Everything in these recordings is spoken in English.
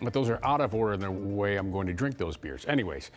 But those are out of order in the way I'm going to drink those beers. Anyways,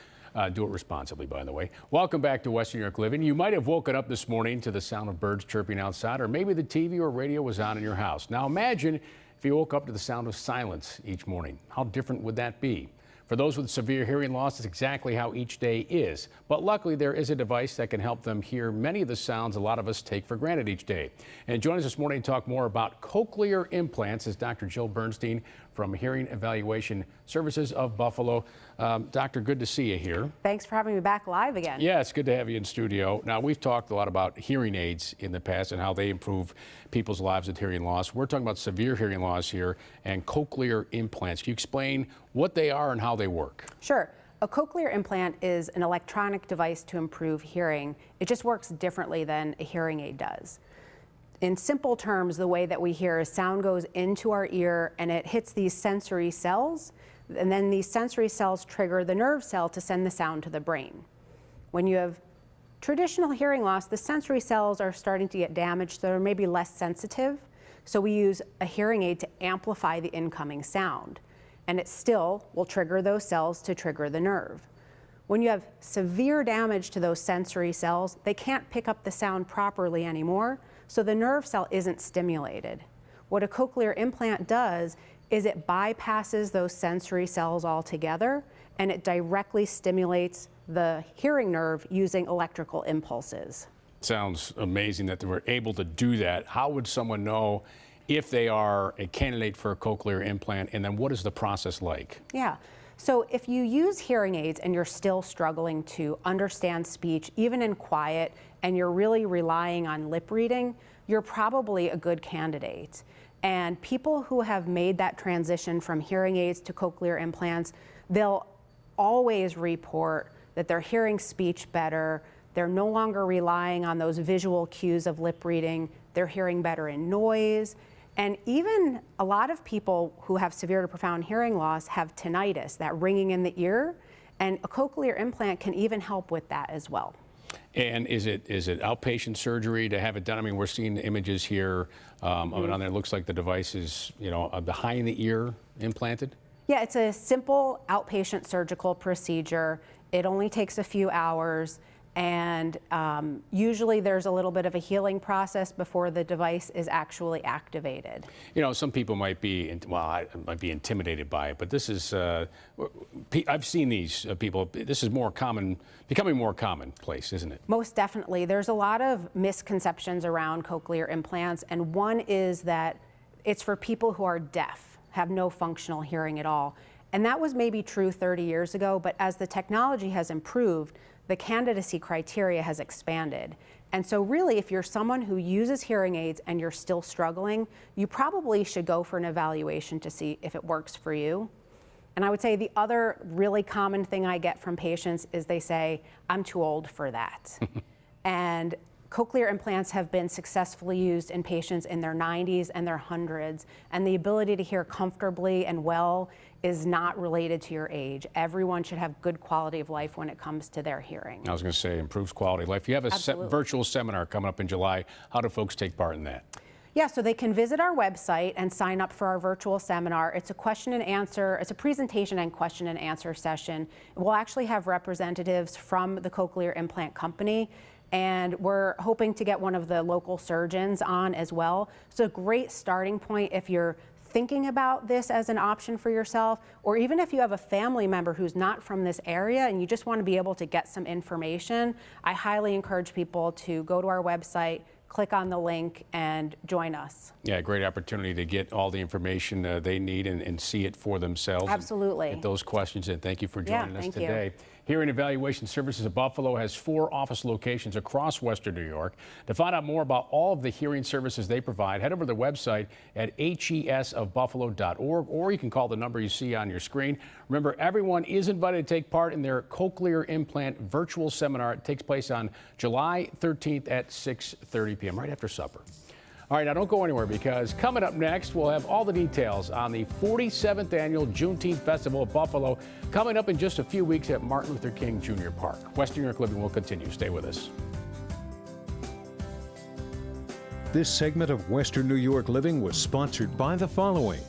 do it responsibly, by the way. Welcome back to Western New York Living. You might have woken up this morning to the sound of birds chirping outside, or maybe the TV or radio was on in your house. Now imagine if you woke up to the sound of silence each morning. How different would that be? For those with severe hearing loss, it's exactly how each day is. But luckily, there is a device that can help them hear many of the sounds a lot of us take for granted each day. And join us this morning to talk more about cochlear implants is Dr. Jill Bernstein from Hearing Evaluation Services of Buffalo. Doctor, good to see you here. Thanks for having me back live again. Yeah, it's good to have you in studio. Now, we've talked a lot about hearing aids in the past and how they improve people's lives with hearing loss. We're talking about severe hearing loss here and cochlear implants. Can you explain what they are and how they work? Sure. A cochlear implant is an electronic device to improve hearing. It just works differently than a hearing aid does. In simple terms, the way that we hear is sound goes into our ear and it hits these sensory cells, and then these sensory cells trigger the nerve cell to send the sound to the brain. When you have traditional hearing loss, the sensory cells are starting to get damaged, so they're maybe less sensitive. So we use a hearing aid to amplify the incoming sound, and it still will trigger those cells to trigger the nerve. When you have severe damage to those sensory cells, they can't pick up the sound properly anymore, so the nerve cell isn't stimulated. What a cochlear implant does is it bypasses those sensory cells altogether, and it directly stimulates the hearing nerve using electrical impulses. Sounds amazing that they were able to do that. How would someone know if they are a candidate for a cochlear implant, and then what is the process like? Yeah. So if you use hearing aids and you're still struggling to understand speech, even in quiet, and you're really relying on lip reading, you're probably a good candidate. And people who have made that transition from hearing aids to cochlear implants, they'll always report that they're hearing speech better. They're no longer relying on those visual cues of lip reading. They're hearing better in noise. And even a lot of people who have severe to profound hearing loss have tinnitus, that ringing in the ear, and a cochlear implant can even help with that as well. And is it outpatient surgery to have it done? I mean, we're seeing the images here of it on there. It looks like the device is, behind the ear implanted. Yeah, it's a simple outpatient surgical procedure. It only takes a few hours. And usually there's a little bit of a healing process before the device is actually activated. Some people might be, intimidated by it, but this is, I've seen these people, this is becoming more commonplace, isn't it? Most definitely. There's a lot of misconceptions around cochlear implants, and one is that it's for people who are deaf, have no functional hearing at all. And that was maybe true 30 years ago, but as the technology has improved, the candidacy criteria has expanded. And so really, if you're someone who uses hearing aids and you're still struggling, you probably should go for an evaluation to see if it works for you. And I would say the other really common thing I get from patients is they say, I'm too old for that. And cochlear implants have been successfully used in patients in their 90s and their 100s, and the ability to hear comfortably and well is not related to your age. Everyone should have good quality of life when it comes to their hearing. I was going to say, improves quality of life. You have a virtual seminar coming up in July. How do folks take part in that? Yeah, so they can visit our website and sign up for our virtual seminar. It's a question and answer, it's a presentation and question and answer session. We'll actually have representatives from the cochlear implant company, and we're hoping to get one of the local surgeons on as well. So a great starting point if you're thinking about this as an option for yourself, or even if you have a family member who's not from this area and you just want to be able to get some information, I highly encourage people to go to our website, click on the link, and join us. Yeah, great opportunity to get all the information they need and see it for themselves. Absolutely. Get those questions in. Thank you for joining us today. You. Hearing Evaluation Services of Buffalo has 4 office locations across Western New York. To find out more about all of the hearing services they provide, head over to their website at hesofbuffalo.org, or you can call the number you see on your screen. Remember, everyone is invited to take part in their cochlear implant virtual seminar. It takes place on July 13th at 6:30 p.m., right after supper. All right, now don't go anywhere, because coming up next, we'll have all the details on the 47th Annual Juneteenth Festival of Buffalo coming up in just a few weeks at Martin Luther King Jr. Park. Western New York Living will continue. Stay with us. This segment of Western New York Living was sponsored by the following: